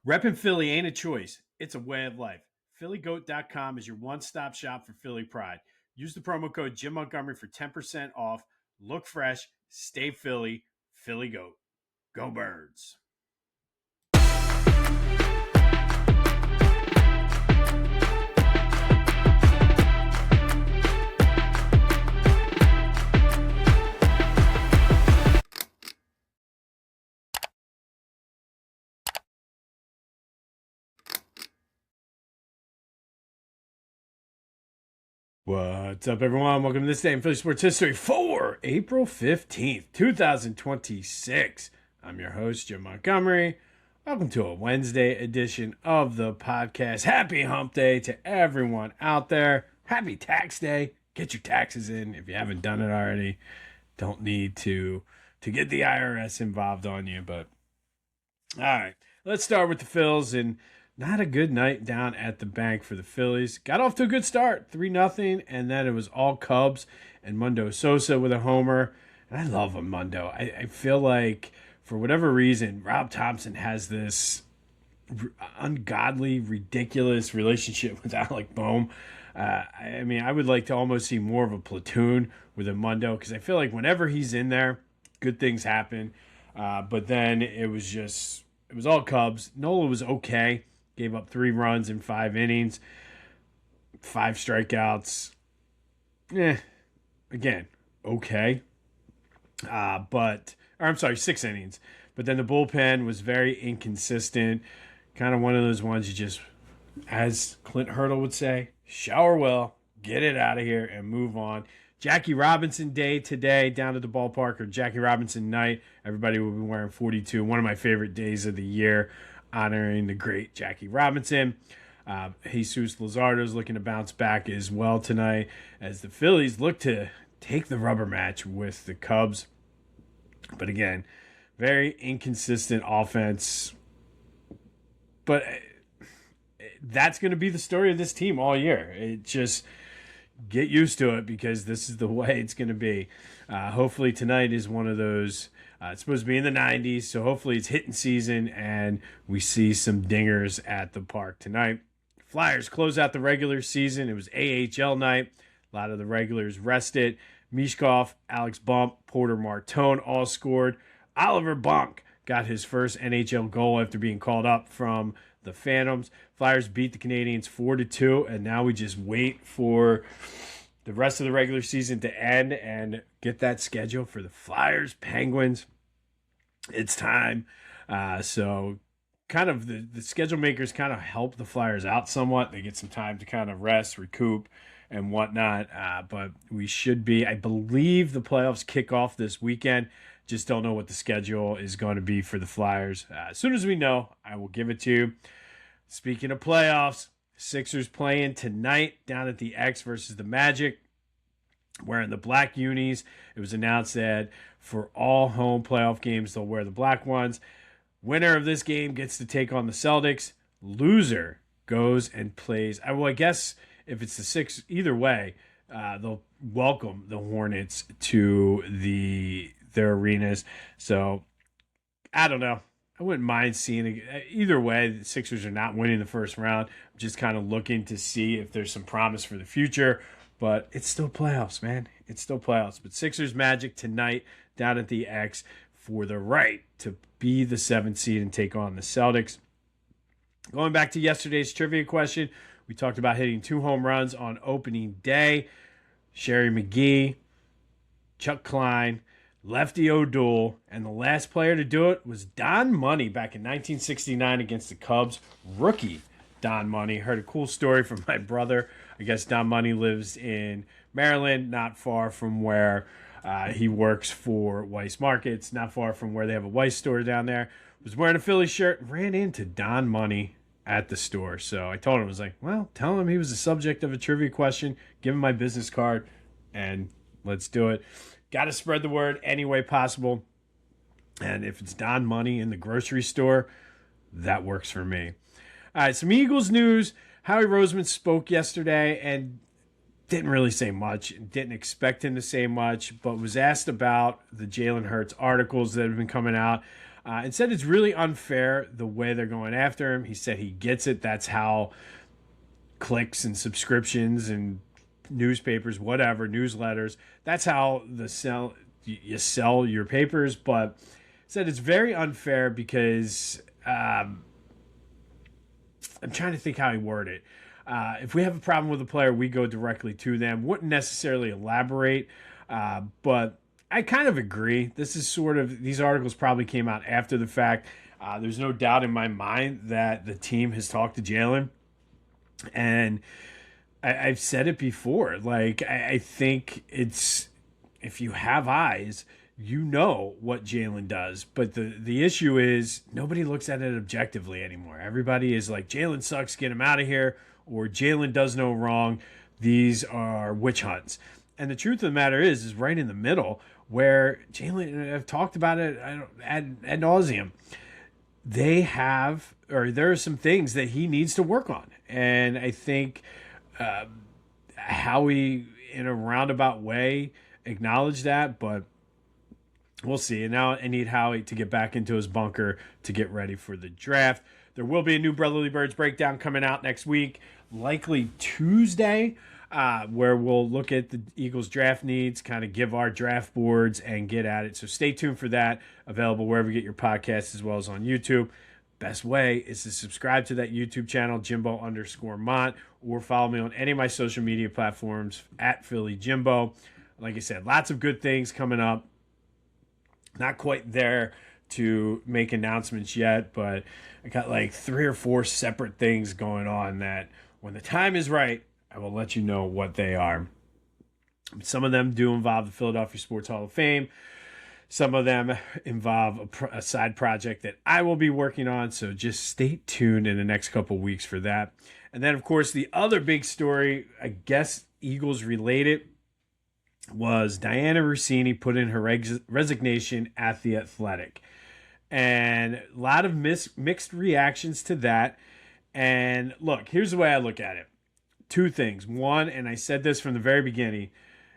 Reppin' Philly ain't a choice, it's a way of life. PhillyGoat.com is your one stop shop for Philly pride. Use the promo code Jim Montgomery for 10% off. Look fresh, stay Philly, Philly Goat. Go Birds. What's up, everyone? Welcome to this day in Philly sports history for April 15th, 2026. I'm your host, Jim Montgomery. Welcome to a Wednesday edition of the podcast. Happy hump day to everyone out there. Happy tax day. Get your taxes in if you haven't done it already. Don't need to get the IRS involved on you, but all right. Let's start with the Phils, and not a good night down at the bank for the Phillies. Got off to a good start, 3-0, and then it was all Cubs and Mundo Sosa with a homer. And I love a Mundo. I feel like, for whatever reason, Rob Thompson has this ungodly, ridiculous relationship with Alec Bohm. I would like to almost see more of a platoon with a Mundo, because I feel like whenever he's in there, good things happen. But then it was all Cubs. Nola was okay. Gave up 3 runs in 5 innings, 5 strikeouts. Again, okay. 6 innings. But then the bullpen was very inconsistent. Kind of one of those ones you just, as Clint Hurdle would say, shower well, get it out of here, and move on. Jackie Robinson Day today down at the ballpark, or Jackie Robinson Night. Everybody will be wearing 42. One of my favorite days of the year, honoring the great Jackie Robinson. Jesus Luzardo is looking to bounce back as well tonight, as the Phillies look to take the rubber match with the Cubs. But again, very inconsistent offense. But that's going to be the story of this team all year. It just, get used to it, because this is the way it's going to be. Hopefully tonight is one of those. It's supposed to be in the 90s, so hopefully it's hitting season and we see some dingers at the park tonight. Flyers close out the regular season. It was AHL night. A lot of the regulars rested. Mishkov, Alex Bump, Porter Martone all scored. Oliver Bonk got his first NHL goal after being called up from the Phantoms. Flyers beat the Canadiens 4-2, and now we just wait for the rest of the regular season to end and get that schedule for the Flyers, Penguins. It's time. So kind of the schedule makers kind of help the Flyers out somewhat. They get some time to kind of rest, recoup, and whatnot. But we should be, I believe the playoffs kick off this weekend. Just don't know what the schedule is going to be for the Flyers. As soon as we know, I will give it to you. Speaking of playoffs, Sixers playing tonight down at the X versus the Magic. Wearing the black unis. It was announced that for all home playoff games, they'll wear the black ones. Winner of this game gets to take on the Celtics. Loser goes and plays. I guess if it's the Six, either way, they'll welcome the Hornets to their arenas. So, I don't know. I wouldn't mind seeing it. Either way, the Sixers are not winning the first round. I'm just kind of looking to see if there's some promise for the future. But it's still playoffs, man. It's still playoffs. But Sixers Magic tonight down at the X for the right to be the 7th seed and take on the Celtics. Going back to yesterday's trivia question, we talked about hitting 2 home runs on opening day. Sherry McGee, Chuck Klein, Lefty O'Doul, and the last player to do it was Don Money back in 1969 against the Cubs. Rookie Don Money. Heard a cool story from my brother. I guess Don Money lives in Maryland, not far from where he works for Weiss Markets, not far from where they have a Weiss store down there. Was wearing a Philly shirt and ran into Don Money at the store. So I told him, I was like, well, tell him he was the subject of a trivia question. Give him my business card, and let's do it. Got to spread the word any way possible. And if it's Don Money in the grocery store, that works for me. All right, some Eagles news. Howie Roseman spoke yesterday and didn't really say much. Didn't expect him to say much, but was asked about the Jalen Hurts articles that have been coming out. And said it's really unfair the way they're going after him. He said he gets it. That's how clicks and subscriptions and newspapers, whatever, newsletters, that's how you sell your papers. But said it's very unfair because I'm trying to think how he worded it. If we have a problem with a player, we go directly to them. Wouldn't necessarily elaborate, but I kind of agree. These articles probably came out after the fact. There's no doubt in my mind that the team has talked to Jalen, and I've said it before. Like, I think it's, if you have eyes, you know what Jalen does. But the issue is nobody looks at it objectively anymore. Everybody is like, Jalen sucks, get him out of here, or Jalen does no wrong. These are witch hunts. And the truth of the matter is right in the middle, where Jalen, I've talked about it ad nauseum. There are some things that he needs to work on. And I think Howie, in a roundabout way, acknowledged that, but we'll see. And now I need Howie to get back into his bunker to get ready for the draft. There will be a new Brotherly Birds breakdown coming out next week, likely Tuesday, where we'll look at the Eagles draft needs, kind of give our draft boards and get at it. So stay tuned for that. Available wherever you get your podcasts as well as on YouTube. Best way is to subscribe to that YouTube channel, Jimbo_Mont, or follow me on any of my social media platforms at Philly Jimbo. Like I said, lots of good things coming up. Not quite there to make announcements yet, but I got like 3 or 4 separate things going on that when the time is right, I will let you know what they are. Some of them do involve the Philadelphia Sports Hall of Fame. Some of them involve a side project that I will be working on, so just stay tuned in the next couple weeks for that. And then, of course, the other big story, I guess Eagles related, was Diana Rossini put in her resignation at The Athletic. And a lot of mixed reactions to that. And look, here's the way I look at it. 2 things. One, and I said this from the very beginning,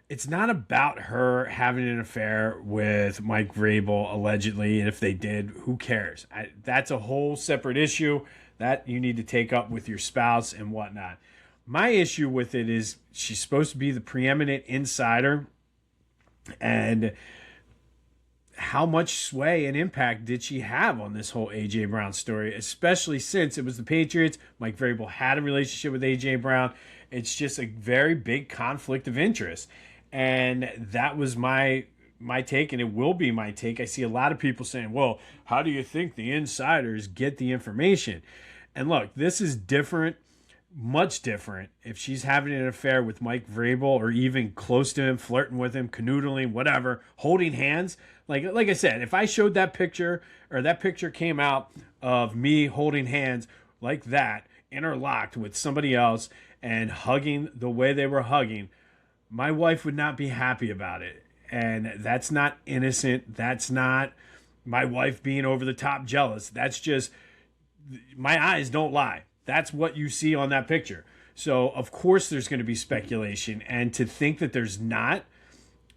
it's not about her having an affair with Mike Vrabel, allegedly, and if they did, who cares? That's a whole separate issue that you need to take up with your spouse and whatnot. My issue with it is she's supposed to be the preeminent insider, and how much sway and impact did she have on this whole A.J. Brown story, especially since it was the Patriots. Mike Vrabel had a relationship with A.J. Brown. It's just a very big conflict of interest. And that was my take, and it will be my take. I see a lot of people saying, well, how do you think the insiders get the information? And look, this is different, much different. If she's having an affair with Mike Vrabel or even close to him, flirting with him, canoodling, whatever, holding hands. Like I said, if I showed that picture, or that picture came out of me holding hands like that, interlocked with somebody else and hugging the way they were hugging, my wife would not be happy about it. And that's not innocent. That's not my wife being over the top jealous. That's just, my eyes don't lie. That's what you see on that picture. So, of course, there's going to be speculation. And to think that there's not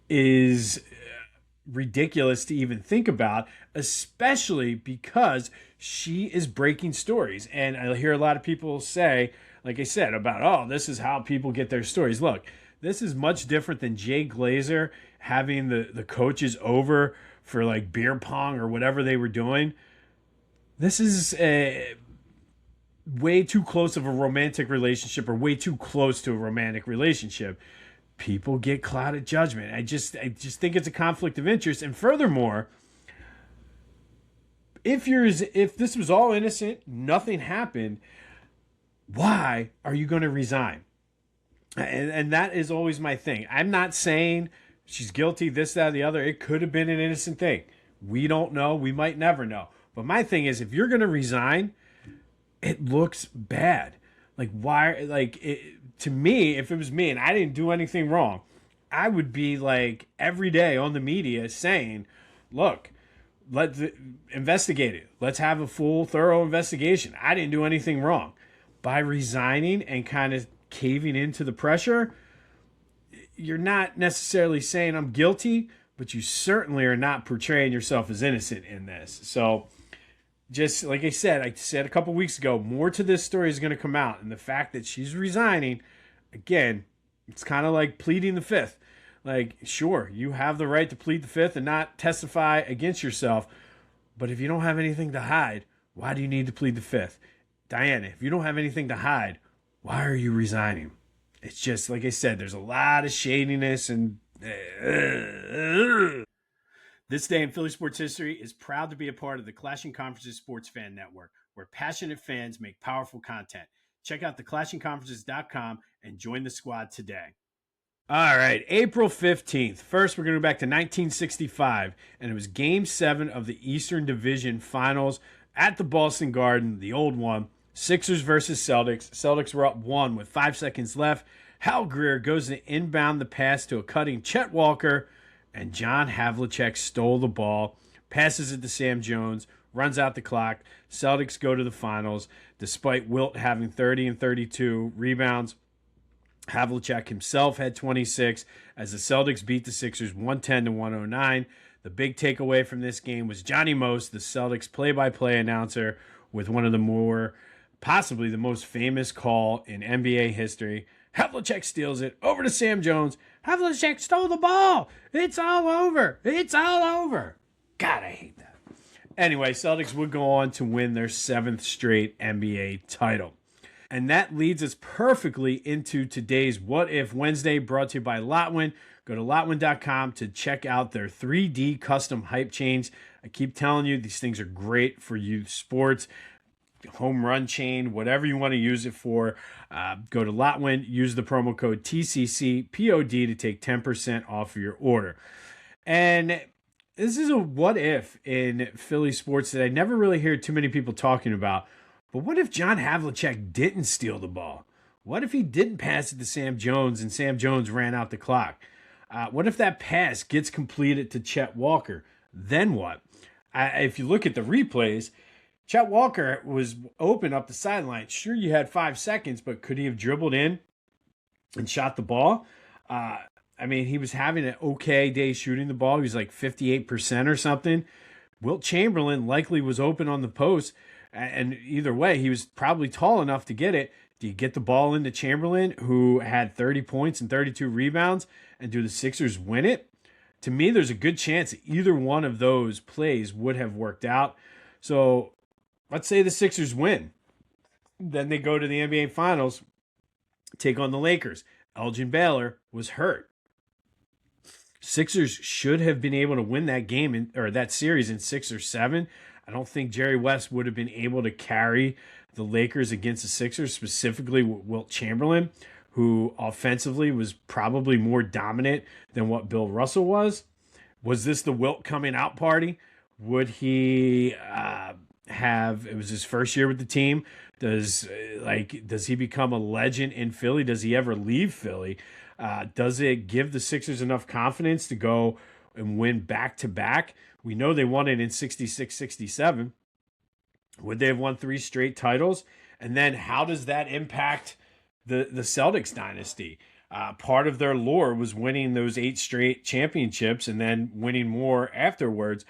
is ridiculous to even think about, especially because she is breaking stories. And I hear a lot of people say, like I said, about, oh, this is how people get their stories. Look, this is much different than Jay Glazer having the coaches over for like beer pong or whatever they were doing. This is way too close of a romantic relationship, or way too close to a romantic relationship. People get clouded judgment. I just think it's a conflict of interest. And furthermore, if this was all innocent, nothing happened, why are you going to resign? And that is always my thing. I'm not saying she's guilty, this, that, or the other. It could have been an innocent thing. We don't know. We might never know. But my thing is, if you're going to resign, it looks bad. Like, why? Like, to me, if it was me and I didn't do anything wrong, I would be like every day on the media saying, look, let's investigate it. Let's have a full, thorough investigation. I didn't do anything wrong. By resigning and kind of caving into the pressure, you're not necessarily saying I'm guilty, but you certainly are not portraying yourself as innocent in this. So, just like I said a couple weeks ago, more to this story is going to come out. And the fact that she's resigning, again, it's kind of like pleading the fifth. Like, sure, you have the right to plead the fifth and not testify against yourself. But if you don't have anything to hide, why do you need to plead the fifth? Diana, if you don't have anything to hide, why are you resigning? It's just, like I said, there's a lot of shadiness and... This day in Philly sports history is proud to be a part of the Clashing Conferences Sports Fan Network, where passionate fans make powerful content. Check out theclashingconferences.com and join the squad today. All right, April 15th. First, we're going to go back to 1965, and it was Game 7 of the Eastern Division Finals at the Boston Garden, the old one. Sixers versus Celtics. Celtics were up 1 with 5 seconds left. Hal Greer goes to inbound the pass to a cutting Chet Walker, and John Havlicek stole the ball, passes it to Sam Jones, runs out the clock. Celtics go to the finals, despite Wilt having 30 and 32 rebounds. Havlicek himself had 26 as the Celtics beat the Sixers 110 to 109. The big takeaway from this game was Johnny Most, the Celtics play-by-play announcer, with one of the more, possibly the most famous call in NBA history. Havlicek steals it over to Sam Jones. Havlicek stole the ball. It's all over. It's all over. God, I hate that. Anyway, Celtics would go on to win their 7th straight NBA title. And that leads us perfectly into today's What If Wednesday, brought to you by Lotwin. Go to Lotwin.com to check out their 3D custom hype chains. I keep telling you, these things are great for youth sports, home run chain, whatever you want to use it for. Go to Lotwin, use the promo code TCCPOD to take 10% off of your order. And this is a what if in Philly sports that I never really hear too many people talking about. But what if John Havlicek didn't steal the ball? What if he didn't pass it to Sam Jones and Sam Jones ran out the clock? What if that pass gets completed to Chet Walker? Then what? If you look at the replays, Chet Walker was open up the sideline. Sure, you had 5 seconds, but could he have dribbled in and shot the ball? I mean, he was having an okay day shooting the ball. He was like 58% or something. Wilt Chamberlain likely was open on the post. And either way, he was probably tall enough to get it. Do you get the ball into Chamberlain, who had 30 points and 32 rebounds, and do the Sixers win it? To me, there's a good chance that either one of those plays would have worked out. So let's say the Sixers win. Then they go to the NBA Finals, take on the Lakers. Elgin Baylor was hurt. Sixers should have been able to win that game or that series in 6 or 7. I don't think Jerry West would have been able to carry the Lakers against the Sixers, specifically Wilt Chamberlain, who offensively was probably more dominant than what Bill Russell was. Was this the Wilt coming out party? Would he it was his first year with the team? Does he become a legend in Philly? Does he ever leave Philly? Does it give the Sixers enough confidence to go and win back-to-back? We know they won it in 66-67. Would they have won 3 straight titles? And then how does that impact the Celtics dynasty? Part of their lore was winning those 8 straight championships and then winning more afterwards.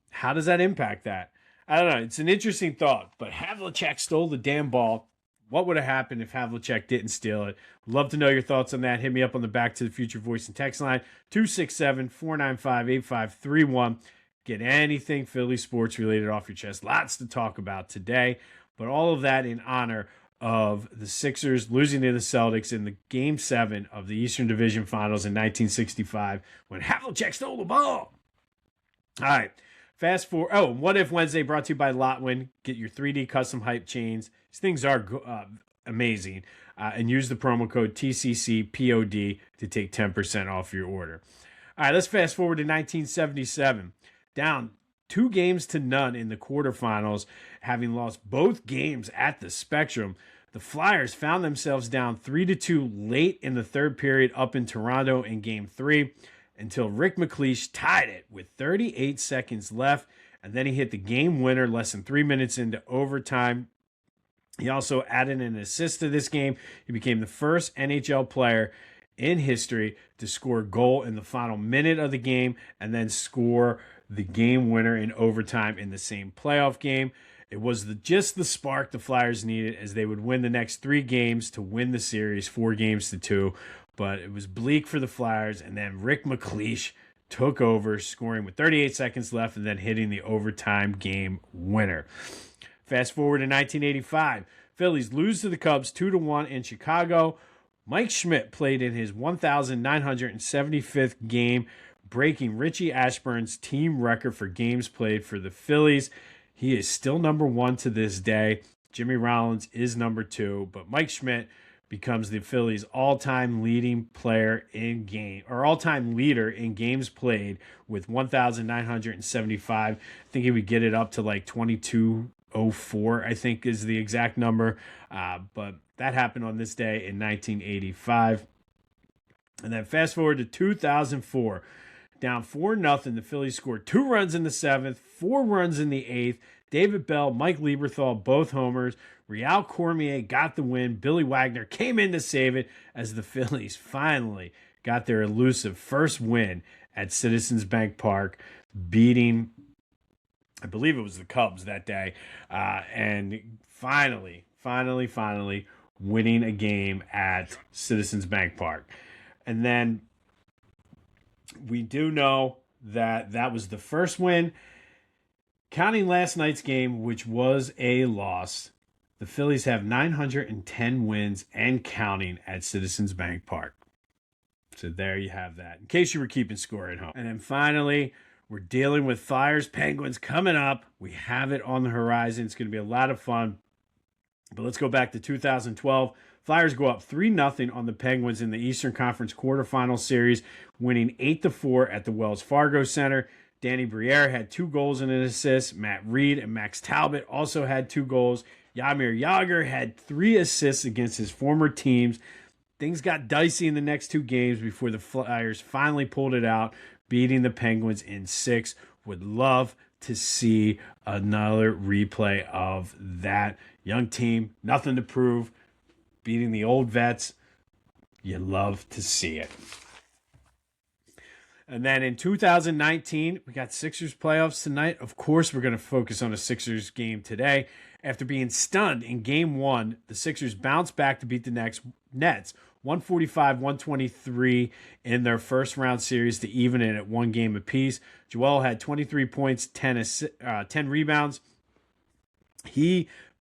How does that impact that? I don't know. It's an interesting thought. But Havlicek stole the damn ball. What would have happened if Havlicek didn't steal it? Love to know your thoughts on that. Hit me up on the Back to the Future voice and text line, 267-495-8531. Get anything Philly sports related off your chest. Lots to talk about today, but all of that in honor of the Sixers losing to the Celtics in the Game 7 of the Eastern Division Finals in 1965 when Havlicek stole the ball. All right, fast forward. Oh, What If Wednesday brought to you by Lotwin. Get your 3D custom hype chains. These things are amazing. And use the promo code TCCPOD to take 10% off your order. All right, let's fast forward to 1977. Down 2-0 in the quarterfinals, having lost both games at the Spectrum, the Flyers found themselves down 3-2 late in the third period up in Toronto in Game 3 until Rick MacLeish tied it with 38 seconds left, and then he hit the game winner less than 3 minutes into overtime. He also added an assist to this game. He became the first NHL player in history to score a goal in the final minute of the game and then score the game winner in overtime in the same playoff game. It was just the spark the Flyers needed, as they would win the next 3 games to win the series 4-2. But it was bleak for the Flyers, and then Rick MacLeish took over, scoring with 38 seconds left and then hitting the overtime game winner. Fast forward to 1985. Phillies lose to the Cubs 2-1 in Chicago. Mike Schmidt played in his 1,975th game, breaking Richie Ashburn's team record for games played for the Phillies. He is still number 1 to this day. Jimmy Rollins is number 2, but Mike Schmidt becomes the Phillies' all-time leading player in game, or all-time leader in games played with 1,975. I think he would get it up to like 2204, I think is the exact number. But that happened on this day in 1985. And then fast forward to 2004. Down 4-0, the Phillies scored 2 runs in the 7th, 4 runs in the 8th. David Bell, Mike Lieberthal, both homers. Real Cormier got the win. Billy Wagner came in to save it as the Phillies finally got their elusive first win at Citizens Bank Park, beating, I believe it was the Cubs that day, and finally winning a game at Citizens Bank Park. And then we do know that was the first win. Counting last night's game, which was a loss, the Phillies have 910 wins and counting at Citizens Bank Park. So there you have that, in case you were keeping score at home. And then finally, we're dealing with Flyers Penguins coming up. We have it on the horizon. It's going to be a lot of fun. But let's go back to 2012. Flyers go up 3-0 on the Penguins in the Eastern Conference quarterfinal series, winning 8-4 at the Wells Fargo Center. Danny Briere had 2 goals and an assist. Matt Reed and Max Talbot also had 2 goals. Jaromir Jagr had 3 assists against his former teams. Things got dicey in the next 2 games before the Flyers finally pulled it out, beating the Penguins in 6. Would love to see another replay of that. Young team, nothing to prove, beating the old vets. You love to see it. And then in 2019, we got Sixers playoffs tonight. Of course, we're going to focus on a Sixers game today. After being stunned in Game 1, the Sixers bounced back to beat the Nets 145-123 in their first round series to even it at 1 game apiece. Joel had 23 points, 10 rebounds.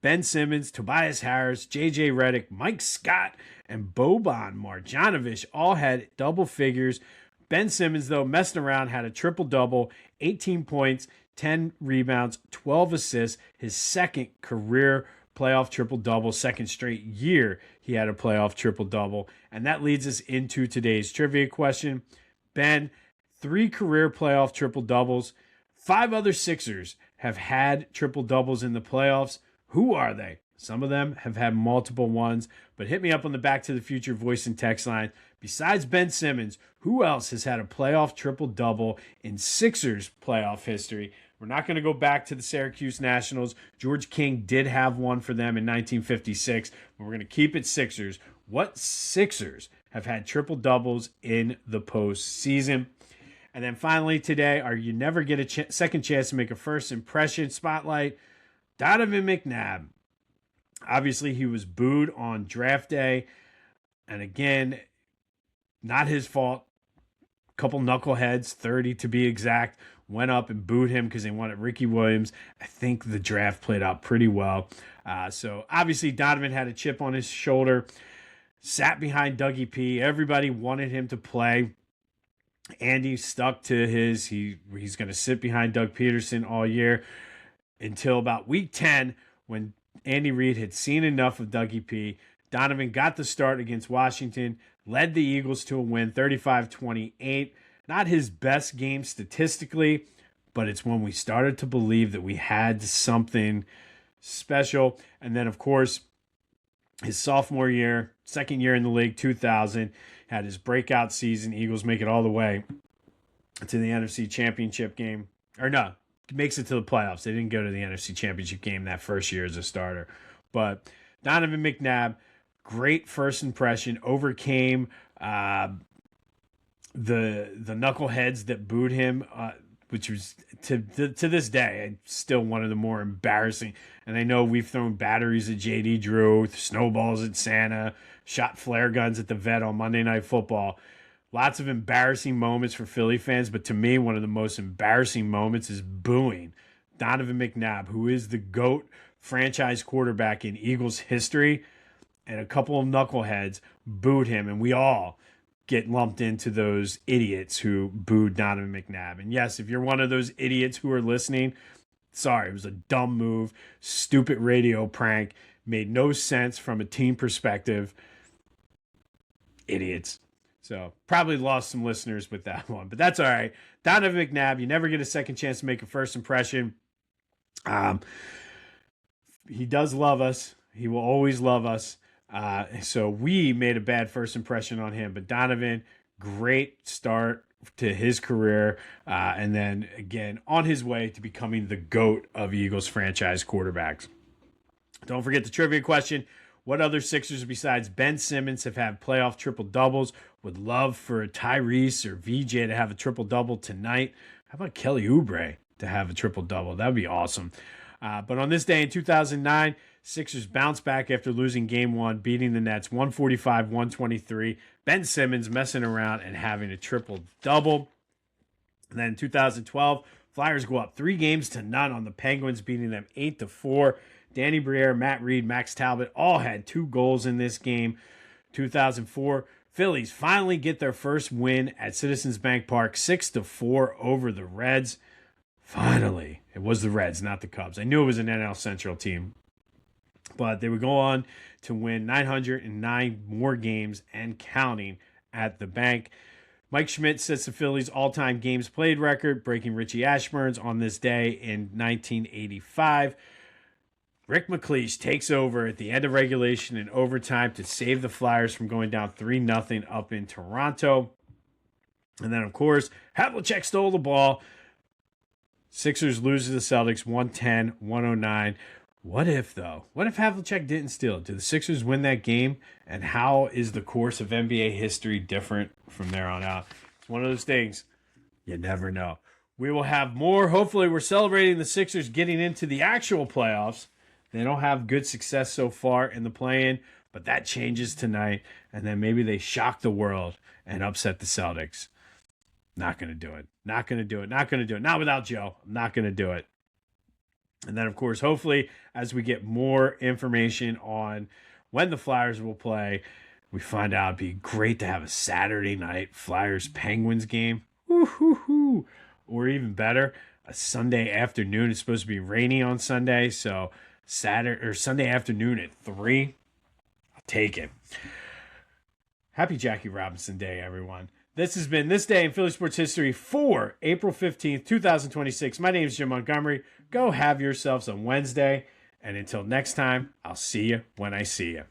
Ben Simmons, Tobias Harris, J.J. Redick, Mike Scott, and Boban Marjanovic all had double figures. Ben Simmons, though, messing around, had a triple-double, 18 points, 10 rebounds, 12 assists, his second career playoff triple-double, second straight year he had a playoff triple-double. And that leads us into today's trivia question. Ben, 3 career playoff triple-doubles. 5 other Sixers have had triple-doubles in the playoffs. Who are they? Some of them have had multiple ones, but hit me up on the Back to the Future voice and text line. Besides Ben Simmons, who else has had a playoff triple-double in Sixers playoff history? We're not going to go back to the Syracuse Nationals. George King did have one for them in 1956, but we're going to keep it Sixers. What Sixers have had triple-doubles in the postseason? And then finally today, our You Never Get a Second Chance to Make a First Impression spotlight, Donovan McNabb. Obviously, he was booed on draft day. And again, not his fault. A couple knuckleheads, 30 to be exact, went up and booed him because they wanted Ricky Williams. I think the draft played out pretty well. So obviously, Donovan had a chip on his shoulder, sat behind Dougie P. Everybody wanted him to play. Andy stuck to he's going to sit behind Doug Peterson all year until about week 10 when Andy Reid had seen enough of Dougie P. Donovan got the start against Washington, led the Eagles to a win, 35-28. Not his best game statistically, but it's when we started to believe that we had something special. And then, of course, his sophomore year, second year in the league, 2000, had his breakout season. Eagles make it all the way to the NFC Championship game. Or no, makes it to the playoffs. They didn't go to the NFC Championship game that first year as a starter. But Donovan McNabb, great first impression, overcame The knuckleheads that booed him, which was to this day still one of the more embarrassing. And I know we've thrown batteries at JD Drew, snowballs at Santa, shot flare guns at the vet on Monday Night Football. Lots of embarrassing moments for Philly fans, but to me, one of the most embarrassing moments is booing Donovan McNabb, who is the GOAT franchise quarterback in Eagles history, and a couple of knuckleheads booed him, and we all get lumped into those idiots who booed Donovan McNabb. And yes, if you're one of those idiots who are listening, sorry, it was a dumb move, stupid radio prank, made no sense from a team perspective. Idiots. So probably lost some listeners with that one, but that's all right. Donovan McNabb, you never get a second chance to make a first impression. He does love us. He will always love us. So we made a bad first impression on him, but Donovan, great start to his career. And then again, on his way to becoming the GOAT of Eagles franchise quarterbacks. Don't forget the trivia question. What other Sixers besides Ben Simmons have had playoff triple doubles? Would love for Tyrese or VJ to have a triple double tonight. How about Kelly Oubre to have a triple double? That would be awesome. But on this day in 2009, Sixers bounced back after losing game one, beating the Nets 145-123. Ben Simmons messing around and having a triple-double. And then in 2012, Flyers go up 3-0 on the Penguins, beating them 8-4. Danny Briere, Matt Reed, Max Talbot all had 2 goals in this game. 2004, Phillies finally get their first win at Citizens Bank Park, 6-4 over the Reds. Finally, it was the Reds, not the Cubs. I knew it was an NL Central team. But they would go on to win 909 more games and counting at the bank. Mike Schmidt sets the Phillies' all-time games played record, breaking Richie Ashburn's on this day in 1985. Rick MacLeish takes over at the end of regulation and overtime to save the Flyers from going down 3-0 up in Toronto. And then, of course, Havlicek stole the ball. Sixers lose to the Celtics 110-109. What if, though? What if Havlicek didn't steal it? Do the Sixers win that game? And how is the course of NBA history different from there on out? It's one of those things you never know. We will have more. Hopefully, we're celebrating the Sixers getting into the actual playoffs. They don't have good success so far in the play-in, but that changes tonight. And then maybe they shock the world and upset the Celtics. Not going to do it. Not going to do it. Not going to do it. Not without Joe. I'm not going to do it. And then, of course, hopefully, as we get more information on when the Flyers will play, we find out it'd be great to have a Saturday night Flyers-Penguins game. Woo-hoo-hoo. Or even better, a Sunday afternoon. It's supposed to be rainy on Sunday, so Saturday or Sunday afternoon at 3. I'll take it. Happy Jackie Robinson Day, everyone. This has been This Day in Philly Sports History for April 15th, 2026. My name is Jim Montgomery. Go have yourselves a Wednesday. And until next time, I'll see you when I see you.